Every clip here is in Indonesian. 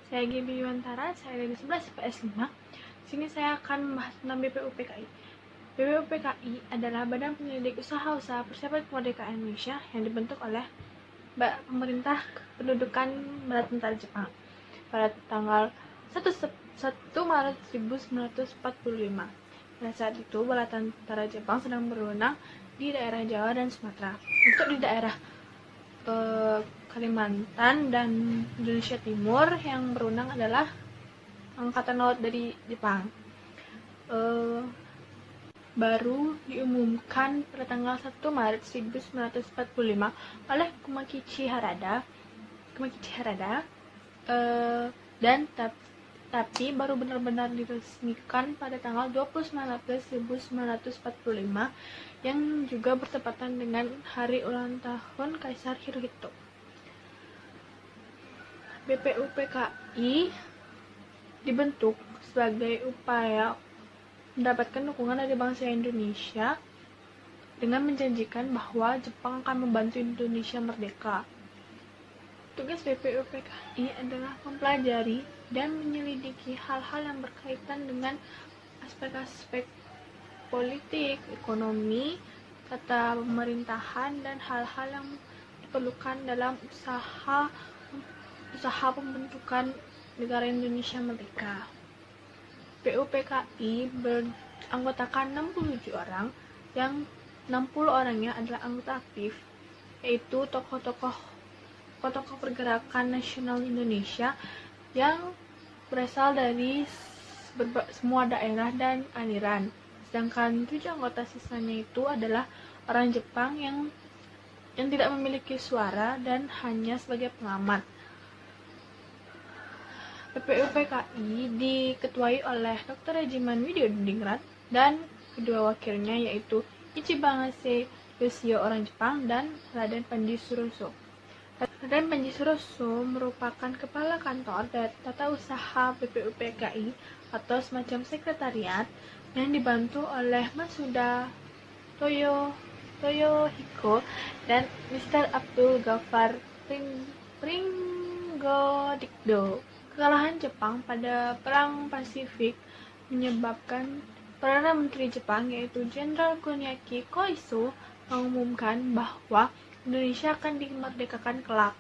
Saya Gibi Yuwantara, saya dari 11 IPS 5. Sini saya akan membahas tentang BPUPKI. BPUPKI adalah Badan Penyelidik Usaha-Usaha Persiapan Kemerdekaan Indonesia yang dibentuk oleh Pemerintah Kependudukan Bala Tentara Jepang pada tanggal 1 Maret 1945. Pada saat itu, Bala Tentara Jepang sedang berwenang di daerah Jawa dan Sumatera. Untuk di daerah Kalimantan dan Indonesia Timur yang berwenang adalah Angkatan Laut dari Jepang. Baru diumumkan pada tanggal 1 Maret 1945 oleh Kumakichi Harada, dan tapi baru benar-benar diresmikan pada tanggal 29 April 1945 yang juga bertepatan dengan hari ulang tahun Kaisar Hirohito. BPUPKI dibentuk sebagai upaya mendapatkan dukungan dari bangsa Indonesia dengan menjanjikan bahwa Jepang akan membantu Indonesia merdeka. Tugas BPUPKI adalah mempelajari dan menyelidiki hal-hal yang berkaitan dengan aspek-aspek politik, ekonomi, tata pemerintahan, dan hal-hal yang diperlukan dalam usaha pembentukan negara Indonesia merdeka. BPUPKI beranggotakan 67 orang, yang 60 orangnya adalah anggota aktif, yaitu tokoh-tokoh pergerakan nasional Indonesia yang berasal dari semua daerah dan aliran. Sedangkan 7 anggota sisanya itu adalah orang Jepang yang tidak memiliki suara dan hanya sebagai pengamat. BPUPKI diketuai oleh Dr. Regiman Widyodiningrat dan kedua wakilnya yaitu Ichibase Yoshio orang Jepang dan Raden Panji Suroso. Raden Panji Suroso merupakan kepala kantor tata usaha BPUPKI atau semacam sekretariat yang dibantu oleh Masuda Toyohiko dan Mr. Abdul Ghaffar Pringgodikdo. Kekalahan Jepang pada Perang Pasifik menyebabkan Perdana Menteri Jepang yaitu Jenderal Kuniaki Koiso mengumumkan bahwa Indonesia akan dimerdekakan kelak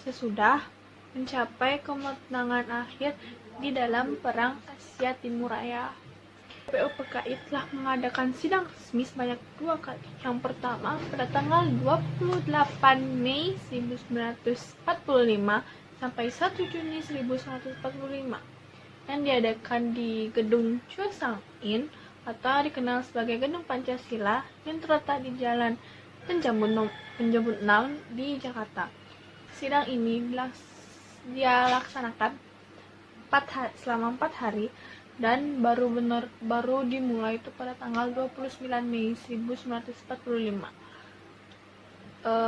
sesudah mencapai kemenangan akhir di dalam Perang Asia Timur Raya. BPUPKI telah mengadakan sidang resmi sebanyak 2 kali. Yang pertama pada tanggal 28 Mei 1945 sampai 1 Juni 1945 yang diadakan di Gedung Choesang-in atau dikenal sebagai Gedung Pancasila yang terletak di Jalan Penjambun 6 di Jakarta. Sidang ini dilaksanakan selama 4 hari dan baru dimulai itu pada tanggal 29 Mei 1945.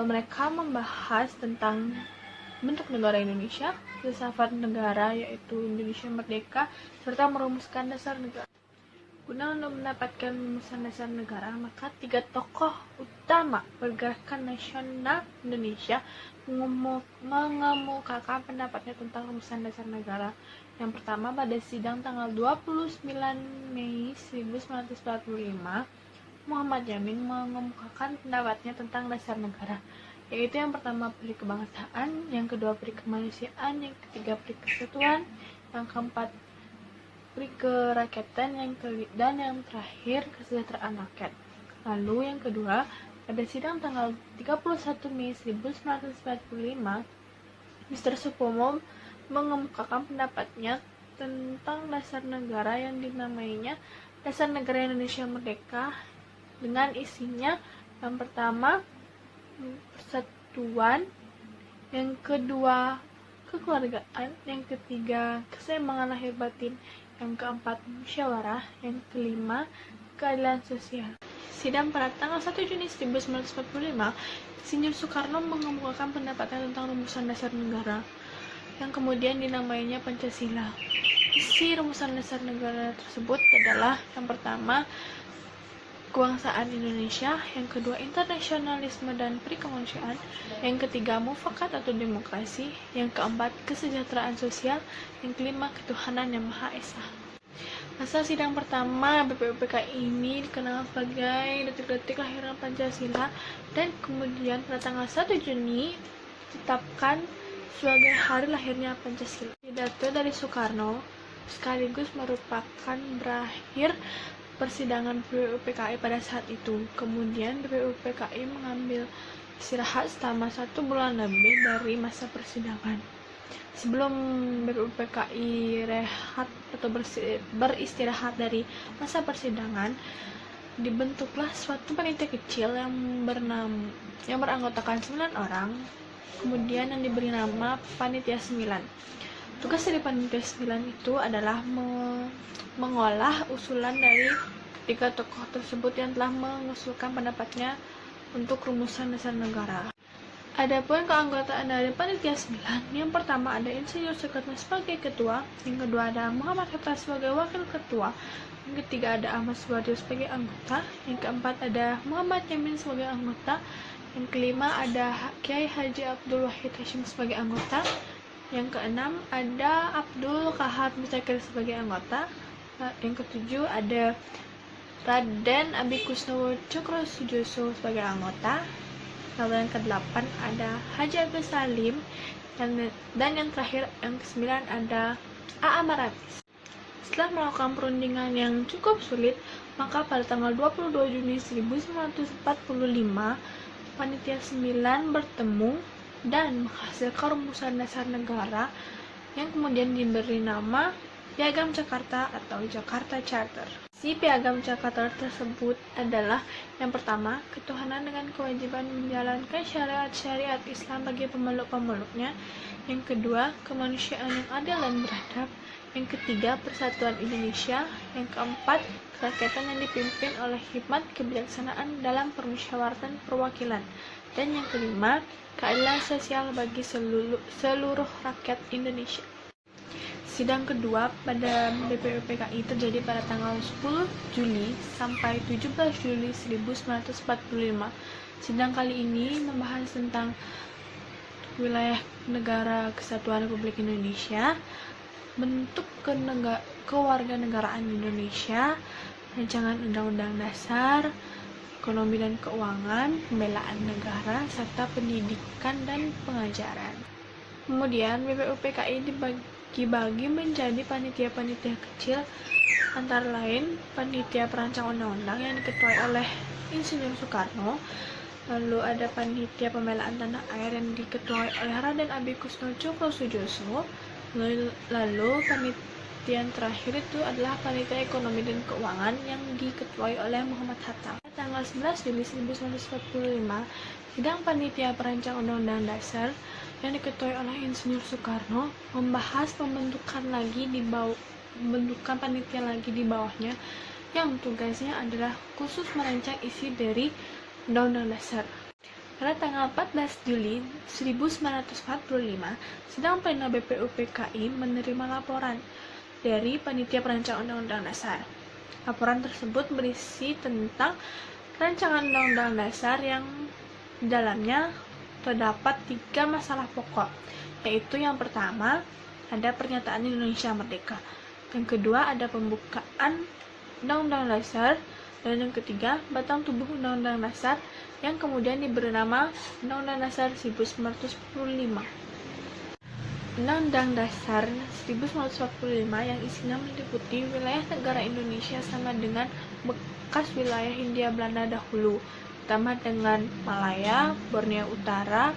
Mereka membahas tentang bentuk negara Indonesia, filsafat negara yaitu Indonesia merdeka, serta merumuskan dasar negara. Guna untuk mendapatkan rumusan dasar negara, maka 3 tokoh utama pergerakan nasional Indonesia mengemukakan pendapatnya tentang rumusan dasar negara. Yang pertama pada sidang tanggal 29 Mei 1945, Muhammad Yamin mengemukakan pendapatnya tentang dasar negara, yaitu yang pertama peri kebangsaan, yang kedua peri kemanusiaan, yang ketiga peri kesatuan, yang keempat peri kerakyatan, dan yang terakhir kesejahteraan rakyat. Lalu yang kedua, pada sidang tanggal 31 Mei 1945, Mr. Supomo mengemukakan pendapatnya tentang dasar negara yang dinamainya Dasar Negara Indonesia Merdeka dengan isinya yang pertama persatuan, yang kedua kekeluargaan, yang ketiga keseimbangan lahir batin, yang keempat musyawarah, yang kelima keadilan sosial. Sidang pada tanggal 1 Juni 1945, Insinyur Soekarno mengemukakan pendapatnya tentang rumusan dasar negara yang kemudian dinamainya Pancasila. Isi rumusan dasar negara tersebut adalah yang pertama, kebangsaan Indonesia, yang kedua internasionalisme dan perikemanusiaan, yang ketiga mufakat atau demokrasi, yang keempat kesejahteraan sosial, yang kelima ketuhanan yang Maha Esa. Masa sidang pertama BPUPKI ini dikenal sebagai detik-detik lahiran Pancasila, dan kemudian pada tanggal 1 Juni ditetapkan sebagai hari lahirnya Pancasila. Pidato dari Soekarno sekaligus merupakan berakhir persidangan BPUPKI pada saat itu. Kemudian BPUPKI mengambil istirahat selama 1 bulan lebih dari masa persidangan. Sebelum BPUPKI rehat atau beristirahat dari masa persidangan, dibentuklah suatu panitia kecil yang beranggotakan 9 orang, kemudian yang diberi nama Panitia 9. Tugas dari Panitia 9 itu adalah mengolah usulan dari ketiga tokoh tersebut yang telah mengusulkan pendapatnya untuk rumusan dasar negara. Adapun keanggotaan dari Panitia 9, yang pertama ada Insinyur Soekarno sebagai ketua, yang kedua ada Muhammad Hatta sebagai wakil ketua, yang ketiga ada Ahmad Suwardi sebagai anggota, yang keempat ada Muhammad Yamin sebagai anggota, yang kelima ada Kiai Haji Abdul Wahid Hashim sebagai anggota, yang keenam ada Abdul Kahar Muzakir sebagai anggota, yang ketujuh ada Raden Abi Kusnowo Cokro Sujoso sebagai anggota, lalu yang ke-8 ada Haji Agus Salim, dan yang terakhir yang ke-9 ada A.A. Maratis. Setelah melakukan perundingan yang cukup sulit, maka pada tanggal 22 Juni 1945 Panitia 9 bertemu dan menghasilkan rumusan dasar negara yang kemudian diberi nama Piagam Jakarta atau Jakarta Charter. Si Piagam Jakarta tersebut adalah yang pertama, ketuhanan dengan kewajiban menjalankan syariat-syariat Islam bagi pemeluk-pemeluknya, yang kedua, kemanusiaan yang adil dan beradab, yang ketiga, persatuan Indonesia, yang keempat, kerakyatan yang dipimpin oleh hikmat kebijaksanaan dalam permusyawaratan perwakilan, dan yang kelima, keadilan sosial bagi seluruh rakyat Indonesia. Sidang kedua pada BPUPKI terjadi pada tanggal 10 Juli sampai 17 Juli 1945. Sidang kali ini membahas tentang wilayah negara kesatuan Republik Indonesia, bentuk kewarganegaraan Indonesia, rancangan undang-undang dasar, ekonomi dan keuangan, pembelaan negara, serta pendidikan dan pengajaran. Kemudian BPUPKI dibagi menjadi panitia-panitia kecil, antara lain panitia perancang undang-undang yang diketuai oleh Insinyur Soekarno, lalu ada panitia pembelaan tanah air yang diketuai oleh Raden Abi Kusno Cokro Sujoso, lalu panitia yang terakhir itu adalah panitia ekonomi dan keuangan yang diketuai oleh Muhammad Hatta. Pada tanggal 11 Juli 1945, sidang panitia perancang undang-undang dasar yang diketuai oleh Insinyur Soekarno membahas pembentukan panitia lagi di bawahnya yang tugasnya adalah khusus merancang isi dari Undang-Undang Dasar. Pada tanggal 14 Juli 1945, sidang pleno BPUPKI menerima laporan dari panitia perancang Undang-Undang Dasar. Laporan tersebut berisi tentang rancangan Undang-Undang Dasar yang di dalamnya terdapat 3 masalah pokok, yaitu yang pertama ada pernyataan Indonesia Merdeka, yang kedua ada pembukaan Undang-Undang Dasar, dan yang ketiga batang tubuh Undang-Undang Dasar yang kemudian diberi nama Undang-Undang Dasar 1945. Undang-Undang Dasar 1945 yang isinya meliputi wilayah negara Indonesia sama dengan bekas wilayah Hindia Belanda dahulu, ditambah dengan Malaya, Borneo Utara,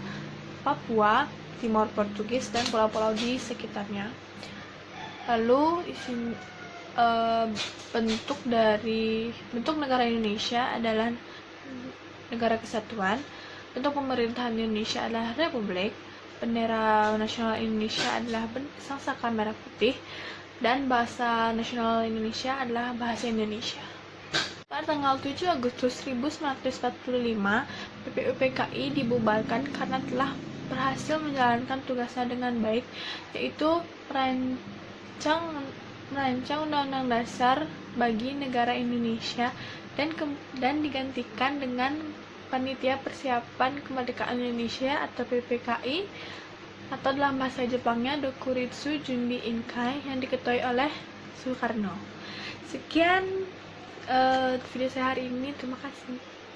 Papua, Timor Portugis, dan pulau-pulau di sekitarnya. Lalu bentuk negara Indonesia adalah negara kesatuan, bentuk pemerintahan Indonesia adalah republik, bendera nasional Indonesia adalah sangsaka merah putih, dan bahasa nasional Indonesia adalah bahasa Indonesia. Pada tanggal 7 Agustus 1945, BPUPKI dibubarkan karena telah berhasil menjalankan tugasnya dengan baik, yaitu merancang Undang-Undang Dasar bagi negara Indonesia dan digantikan dengan Panitia Persiapan Kemerdekaan Indonesia atau PPKI, atau dalam bahasa Jepangnya Dokuritsu Jundi Inkai, yang diketuai oleh Soekarno. Sekian video saya hari ini, terima kasih.